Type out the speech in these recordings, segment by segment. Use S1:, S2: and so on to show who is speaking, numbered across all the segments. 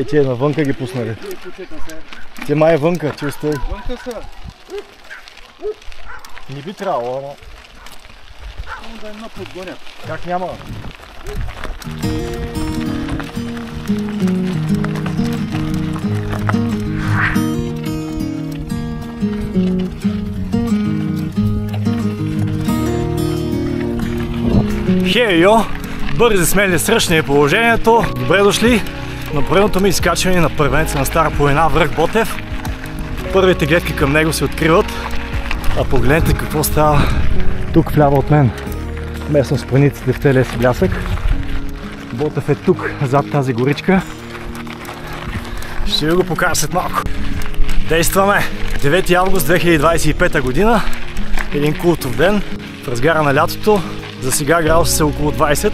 S1: Тия навънка ги пуснали. Те май е вънка, често.
S2: Вънка са.
S1: Не би трябвало, ама...
S2: Да им наподгонят.
S1: Как няма? Хей-йо! Бързи сме ли сръчни положението? Добре дошли на поредното ми изкачване на първенеца на Стара планина връх Ботев. Първите гледки към него се откриват, а погледнете какво става тук вляво от мен. Местно с планиците в целия си блясък. Ботев е тук, зад тази горичка. Ще ви го покажа след малко. Действаме! 9 август 2025 година. Един култов ден в разгара на лятото. За сега градуси са около 20,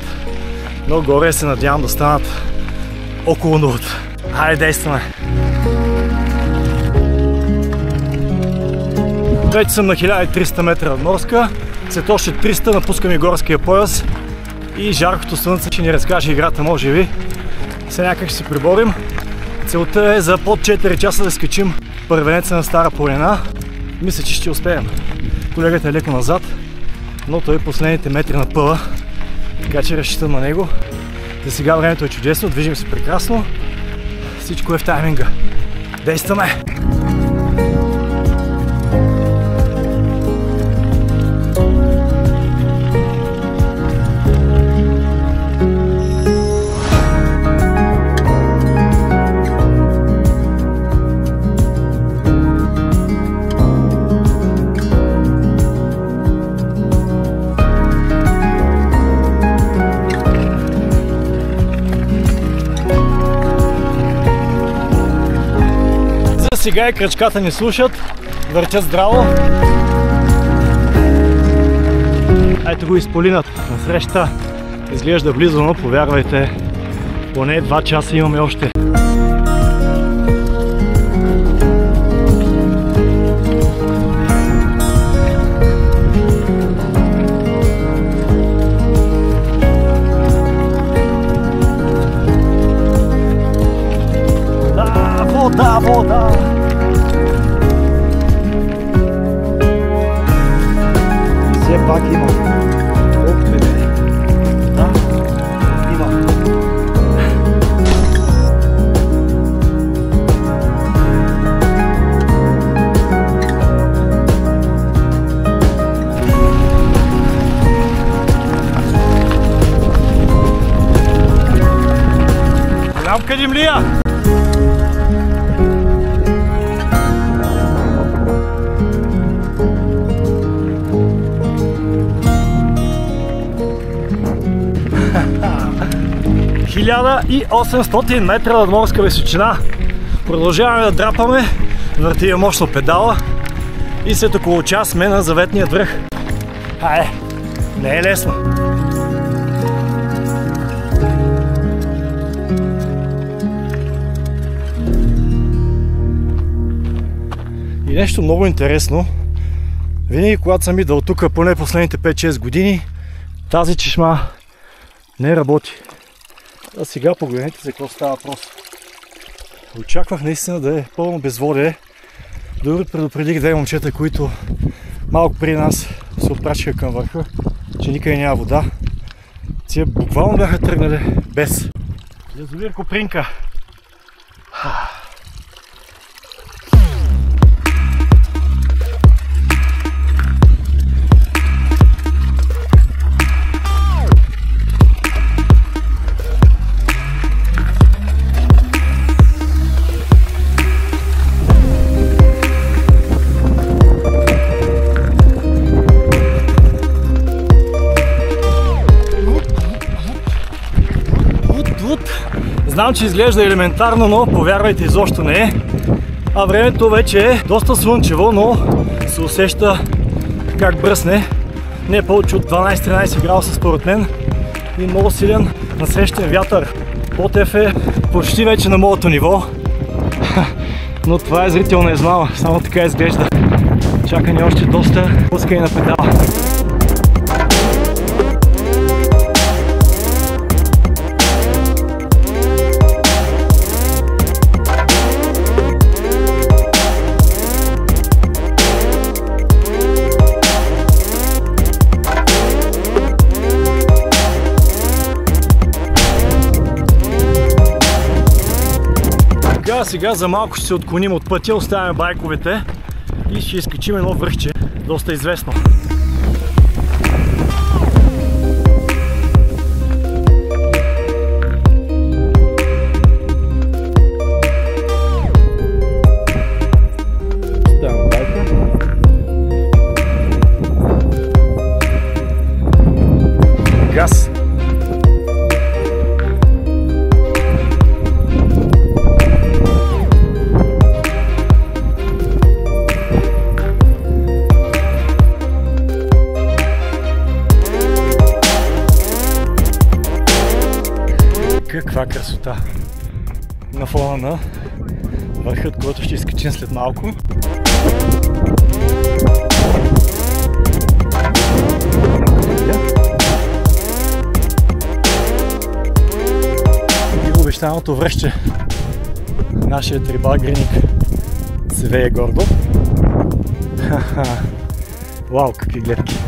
S1: но горе се надявам да станат около 0. Хайде, действаме! Вече съм на 1300 метра надморска. След още 300 напускам и горския пояс и жаркото слънце ще ни разкаже играта, може би. Сега някак ще се приборим. Целта е за под 4 часа да скачим първенеца на Стара планина. Мисля, че ще успеем. Колегата е леко назад, но той последните метри напъва, така че разчитам на него. За сега времето е чудесно, движим се прекрасно. Всичко е в тайминга. Действаме! Сега и крачката ни слушат, въртят здраво. Ето го изполинат насреща. Изглежда близо, но повярвайте, поне 2 часа имаме още. Вода, вода! Все пак има. Ох, бе. Да, има. Голям кадимлия! И 800 метра надморска височина. Продължаваме да драпаме, въртим мощно педала и след около час сме на заветния връх. Не е лесно. И нещо много интересно. Винаги когато съм идвал тук, поне последните 5-6 години, тази чешма не работи. А сега погледнете за какво става въпрос. Очаквах наистина да е пълно безводие. Дори предупредих 2 момчета, които малко преди нас се отпрачиха към върха, че никъде няма вода. Тия буквално бяха тръгнали без. Язовир Копринка. Знам, че изглежда елементарно, но повярвайте, изобщо не е. А времето вече е доста слънчево, но се усеща как бръсне. Не е повече от 12-13 градуса според мен и много силен насрещен вятър. Ботев е почти вече на моето ниво, но това е зрителна измама, само така изглежда. Чака ни още доста пускане на педала. Сега за малко ще се отклоним от пътя, оставяме байковете и ще изкачим едно връхче, доста известно. Оставяме байка. Газ. Каква красота! На фона на върхът, който ще изкачим след малко. И обещаното връще. Нашият рибагреник се вее гордо. Вау, какви гледки!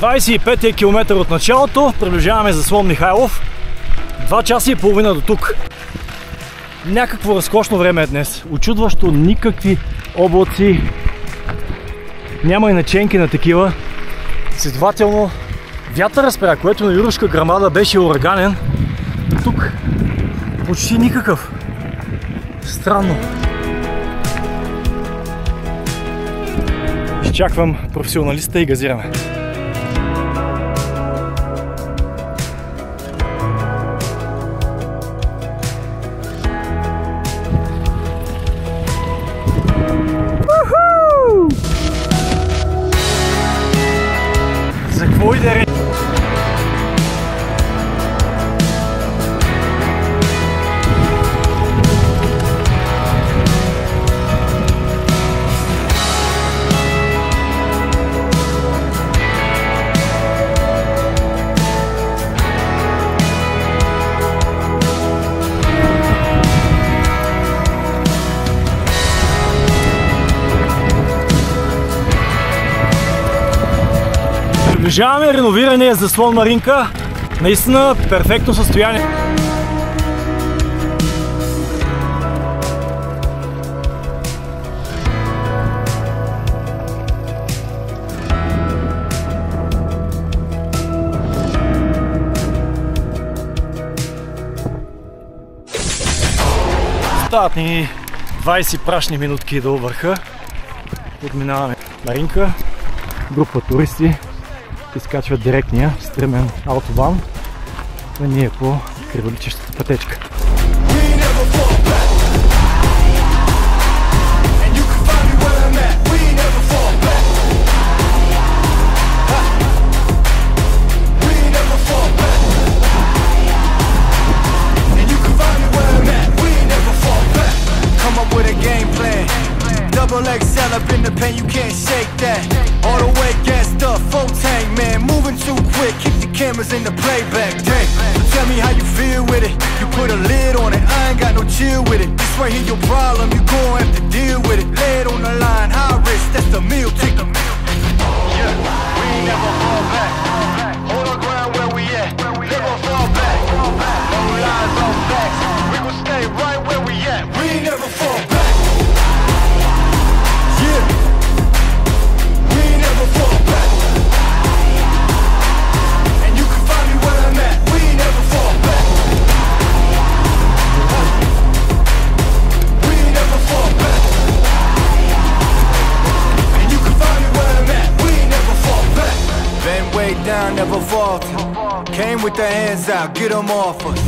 S1: ...25 км от началото, приближаваме заслон Михайлов. 2 часа и половина до тук. Някакво разкошно време е днес. Учудващо, никакви облаци. Няма и наченки на такива. Следователно, вятър разпря, което на Юрушка грамада беше ураганен. Тук почти никакъв. Странно. Изчаквам професионалиста и газираме. За какво иде реч? Приближаваме реновирания заслон Маринка. Наистина перфектно състояние. Стават ни 20 прашни минутки до върха. Подминаваме Маринка. Група туристи изкачват директния стръмен автобан, а ние по криволичещата пътечка.
S3: Double XL up in the pen, you can't shake that. All the way gassed up, full tank, man. Moving too quick, keep the cameras in the playback. Dang, so tell me how you feel with it. You put a lid on it, I ain't got no chill with it. This right here your problem, you gon' have to deal with it. Lay it on the line, high risk, that's the meal ticket. Yeah, we ain't never fall back. Hold our ground where we at, never fall back. No lies, no facts, we gon' stay right where we at. We ain't never fall back. Yeah, we ain't never fall back. And you can find me where I'm at. We ain't never fall back. We ain't never fall back. And you can find me where I'm at. We ain't never fall back. Been way down, never falter. Came with the hands out, get them off us.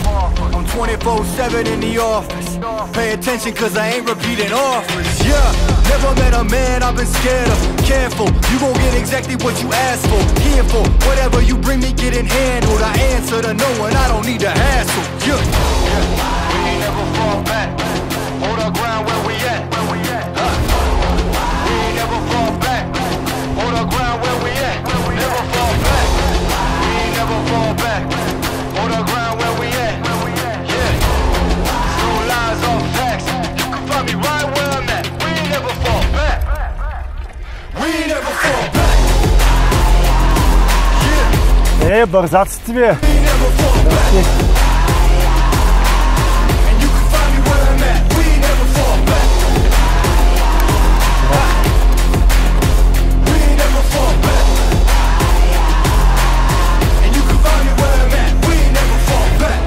S3: I'm 24/7 in the office. Pay attention cause I ain't repeating offers. Yeah, never met a man I've been scared of. Careful, you gon' get exactly what you asked for. Here for whatever you bring me, getting handled. I answer to no one, I don't need to hassle. Yeah, we ain't never fall back. Hold our ground where we at. We ain't never fall back. Hold our ground where we at. Never fall back. We ain't never fall back. Hold our ground where we at. Yeah, no lies, all facts. You can find me right where I'm at. We ain't never fall back. We ain't never fall back. Yeah,
S1: Бързаците ви!
S3: we ain't never fall back. And you can find me where I'm at. We ain't never fall back. We ain't never fall back. And you can find me where I'm at. We ain't never fall back.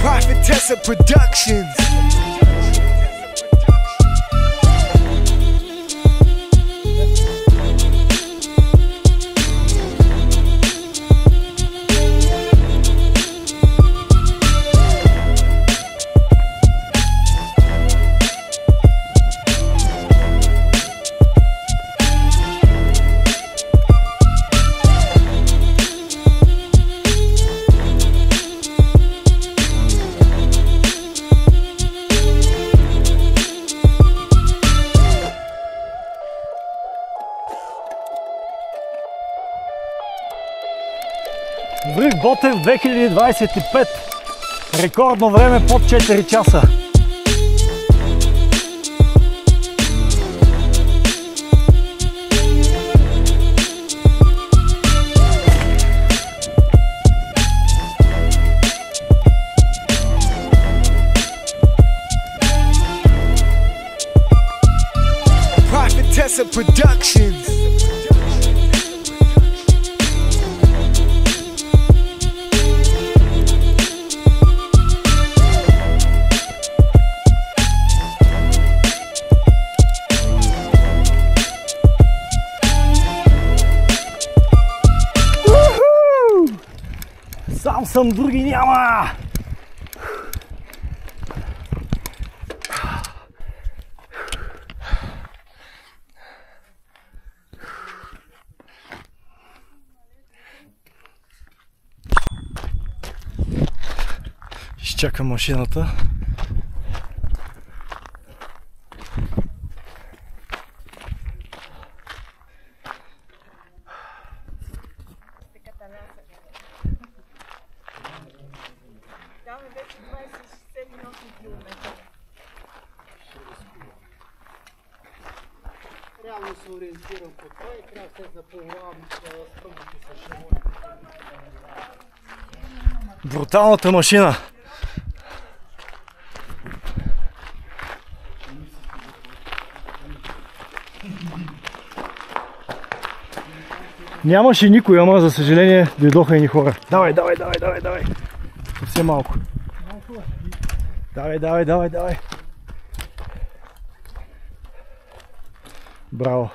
S3: Prophetessa Productions.
S1: Връх Ботев 2025. Рекордно време под 4 часа.
S3: Prophetessa Productions.
S1: Сам съм, други няма! Изчакам машината.
S2: да се ориентирам по това и трябва след да плавам спънките с шамони.
S1: Бруталната машина. Нямаше никой, ама за съжаление дойдоха и ни хора. Давай, давай, давай, давай, давай. Съвсем малко. Давай, давай, давай, давай. Браво.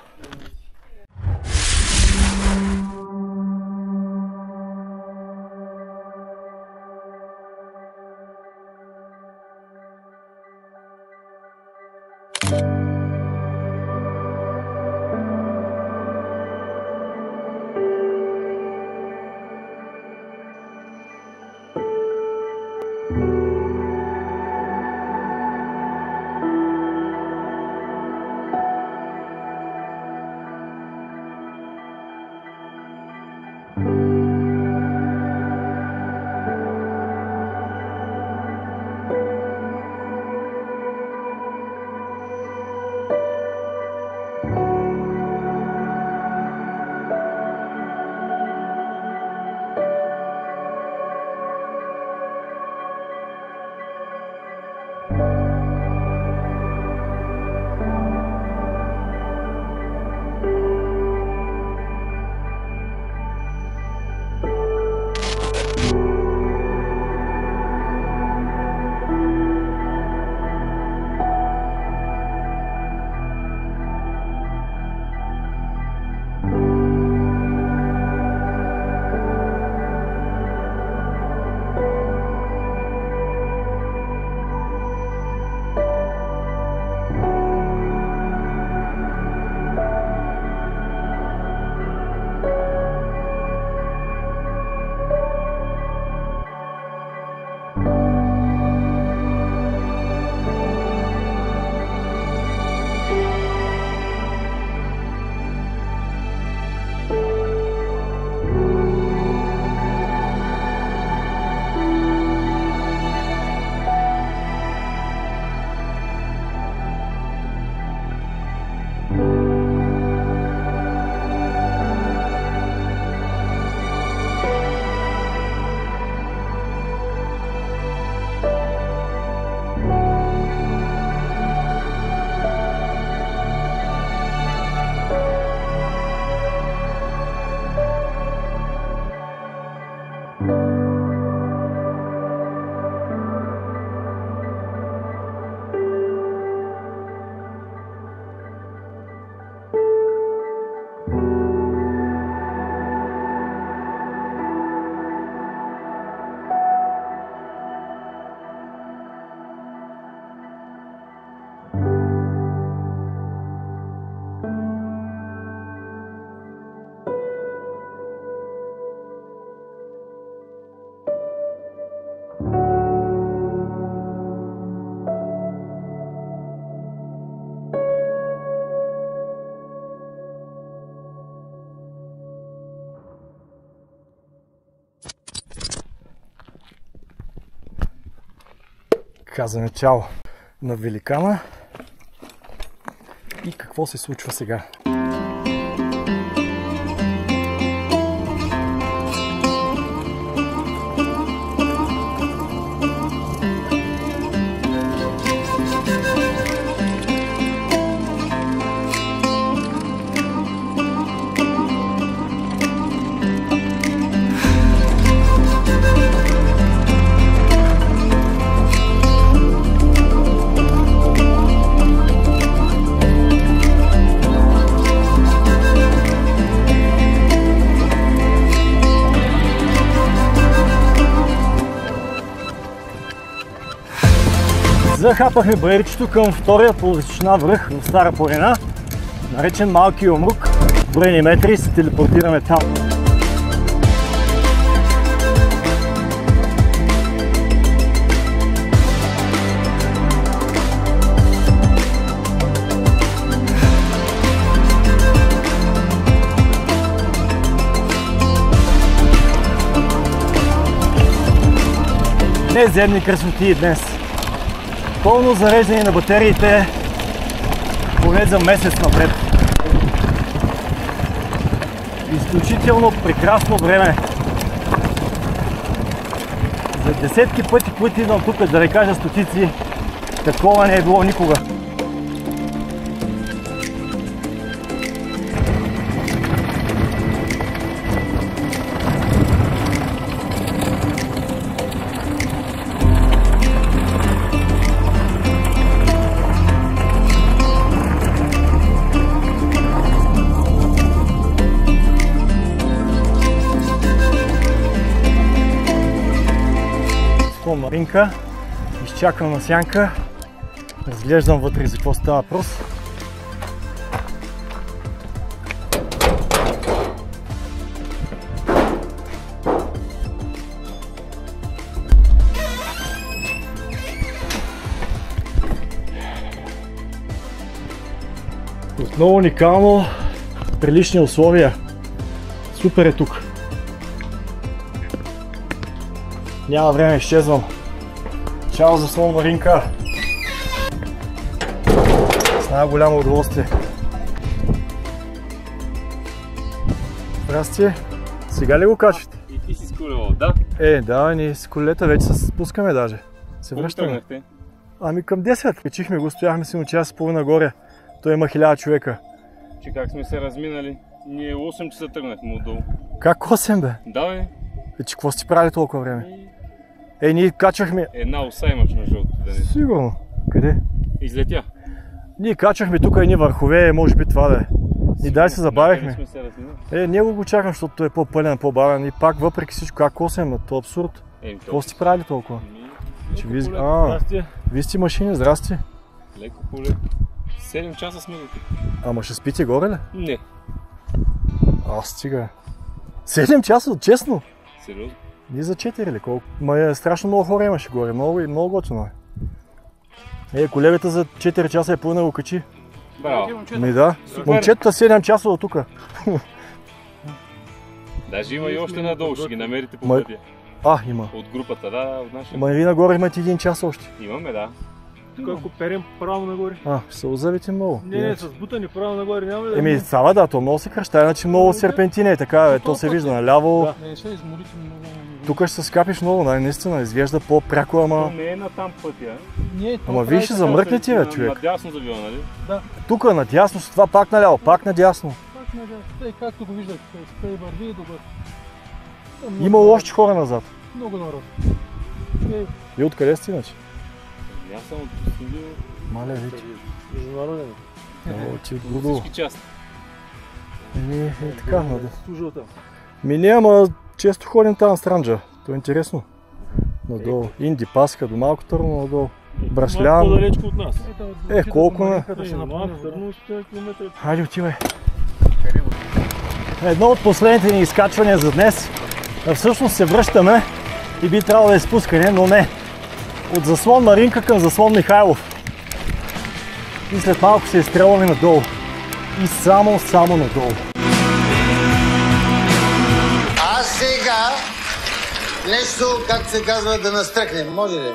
S1: Казваме чао на великана и какво се случва сега. Захапахме баричето към втория по височина връх в Стара планина, наречен Малки Юмрук. Броени метри и се телепортираме там. Неземни красоти днес. Пълно зареждане на батериите поне за месец напред. Изключително прекрасно време. За десетки пъти, които идвам тук, да не кажа стотици, такова не е било никога. Маринка, изчаквам на сянка, разглеждам вътре за какво става въпрос. Отново уникално, прилични условия. Супер е тук. Няма време, изчезвам. Чао за Слон Маринка. С най-голямо удоволствие. Здрасти. Сега ли го качвате?
S4: И ти си с колело, да?
S1: Да, ние с колелета вече се спускаме даже. Се връщаме.
S4: Тръгнахте?
S1: Ами към 10. Качихме го, стояхме си на час и половина горе. Той има 1000 човека.
S4: Че как сме се разминали? Ние 8 часа тръгнахме отдолу.
S1: Как 8 бе?
S4: Да бе.
S1: Че какво сте правили толкова време? Ние качахме...
S4: Една оса имаш на жълтото да не.
S1: Сигурно. Къде?
S4: Излетя.
S1: Ние качахме тук едни върхове, може би това да е. И дай се забавихме.
S4: Сме се разминали.
S1: Ние го чакам, защото той е по-пълен, по-бавен и пак въпреки всичко, как 8, то е абсурд. Какво сте правили толкова? Вие сте машини, здрасти.
S4: Леко по леко. 7 часа сме до тук.
S1: Ама ще спите горе ли?
S4: Не.
S1: Стига. 7 часа, честно?
S4: Сериозно?
S1: Ние за 4 ли? Колко? Страшно много хора имаше горе, много готино е. Колегата за 4 часа е пълна го качи.
S4: Браво.
S1: Да. Момчетата 7 часа до тука.
S4: Даже има и още надолу, ще ги намерите по пътя.
S1: Има.
S4: От групата, да, от нашия.
S1: Вие нагоре имате 1 час още.
S4: Имаме, да.
S2: Тук ако перем право нагоре.
S1: Ще се озавите много.
S2: Не, с бутани право нагоре няма да...
S1: Става да, то много се кръща, иначе много серпентина е така, то се вижда наляво.
S2: Не, ще изморите много.
S1: Тук ще се скапиш много, наистина, изглежда по-пряко, ама...
S4: То не е на там пътя.
S1: Ама вие ще замръкнете, бе, човек.
S4: Надясно завива, нали?
S2: Да.
S1: Тук надясно, с това пак наляво, пак надясно.
S2: Пак надясно, както го виждате, тъй върви добър.
S1: Има още хора назад.
S2: Много народ.
S1: И откъде сте иначе?
S4: Аз съм от студио.
S1: Маля, вече.
S2: Международен.
S1: Ти от Гудово.
S4: Всички части.
S1: Така,
S2: Служил там.
S1: не, ама често ходим там на Странджа. То е интересно. Надолу. Инди, Пасха, до Малко Търново надолу. Брашлян.
S2: По-далечко от нас.
S1: Колко не? Хайде, отивай. Едно от последните ни изкачвания за днес. Всъщност се връщаме и би трябвало да е спускане, но не. От заслон Маринка към заслон Михайлов. И след малко се изстрелваме надолу. И само надолу.
S5: А сега нещо, както се казва, да настръкнем. Може ли?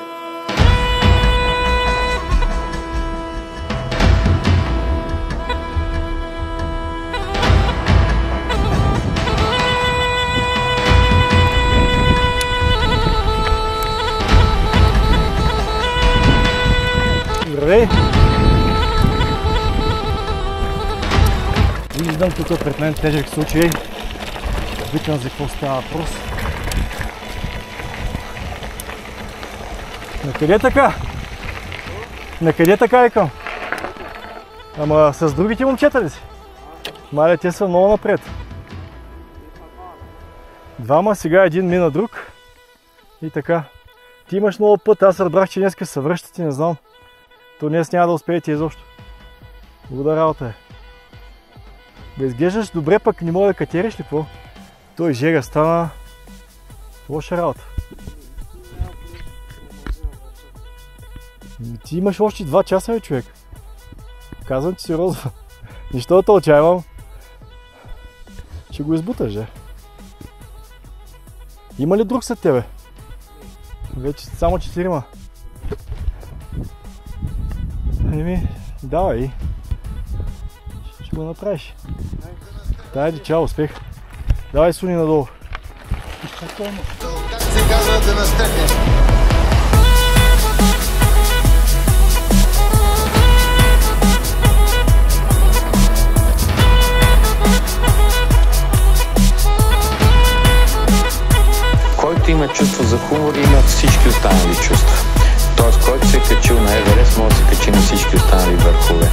S1: Здравей! Виждам тук пред мен тежък случай. Викам за какво става въпрос. Накъде така? Накъде така викам? Ама с другите момчета ли си? Маля, те са много напред. Двама, сега един мина друг. И така. Ти имаш много път, аз разбрах, че днеска се връщате, не знам. То днес няма да успеете изобщо. Благодаря работа е. Бе, изглеждаш добре, пък не мога да катериш ли какво? Той жега стана лоша работа. Ти имаш още 2 часа, бе, човек. Казвам ти сериозно. Нищо да те отчаявам. Ще го избуташ, же. Има ли друг след тебе? Вече само 4. Давай. Ще го направиш. Дайде, чао, успех. Давай, суни надолу.
S5: Как се казва да настръхнем?
S6: Който има чувство за хумор, има всички останали чувства. Тоест, който се е качил на Еверест, може да се качи на всички останали върхове.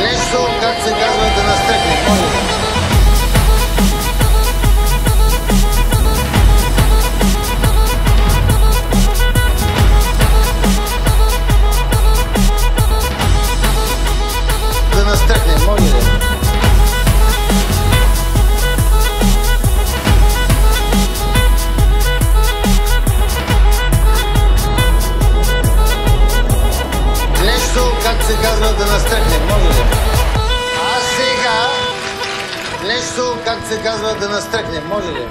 S5: Нещо, как се казва да настръхнем? Може ли? Да настръхнем, може ли? Нещо, как се казва да настръхнем, може ли? А сега, нещо, как се казва да настръхнем, може ли?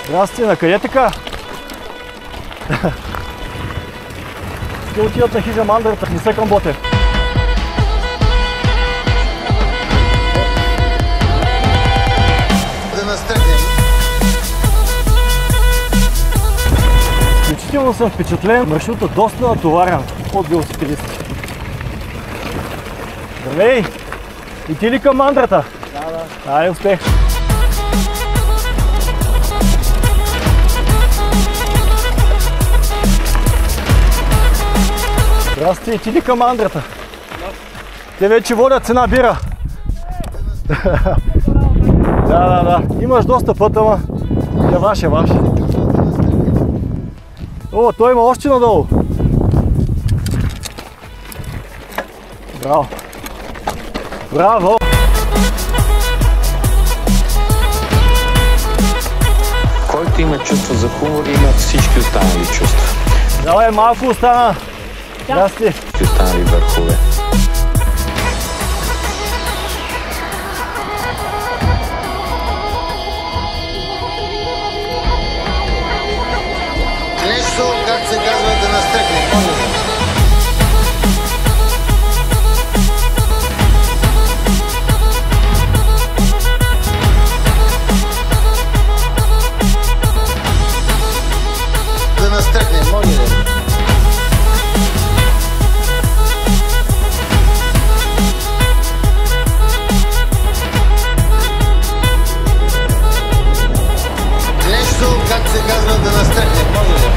S1: Здрасти, на къде така? Ще отидат на хижа мандрата, не се към Ботев.
S5: Да настръхнем.
S1: Изключително съм впечатлен, маршрутът доста натоварен от велосипедисти. Здравей! И ти ли към мандрата? Да. Айде, успех! Здрасти, и ти ли към мандрата? Те вече водят цена бира. Да. Имаш доста път, ама е ваше. О, той има още надолу. Браво!
S6: Който има чувство за хумор, има всички останали чувства.
S1: Давай, малко остана. Здрасти.
S6: Всички останали върхове.
S5: Нещо, как се казва да настръхнем, може ли? Да настръхнем, може ли? Нещо, как се казва да настръхнем, може ли?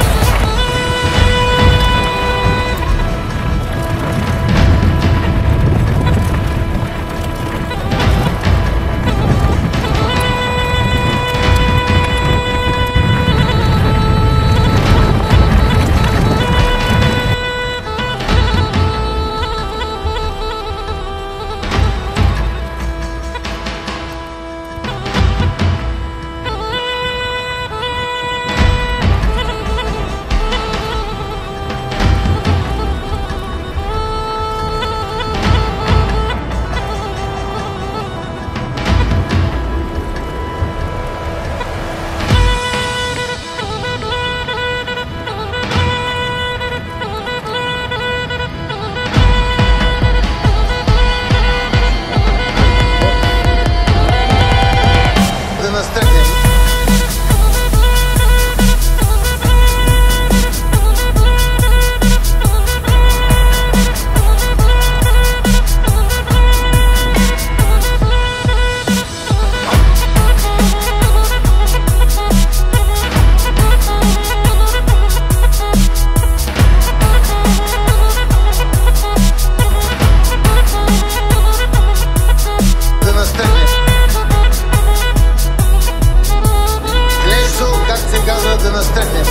S5: настръхне.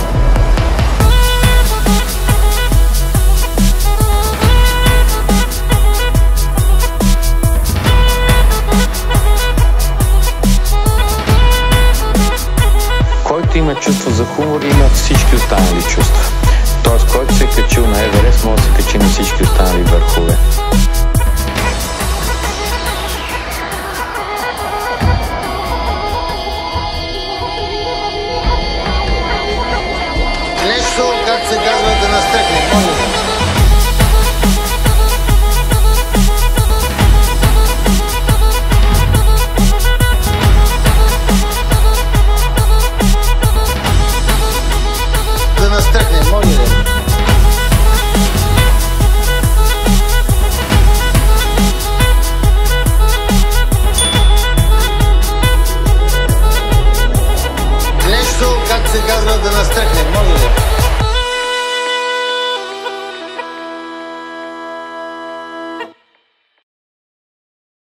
S6: Който има чувство за хумор, има всички останали чувства. Тоест, който се е качил на Еверест, може да се качи на всички останали върхове.
S5: Нещо, как се казва, да настръхне. Може ли?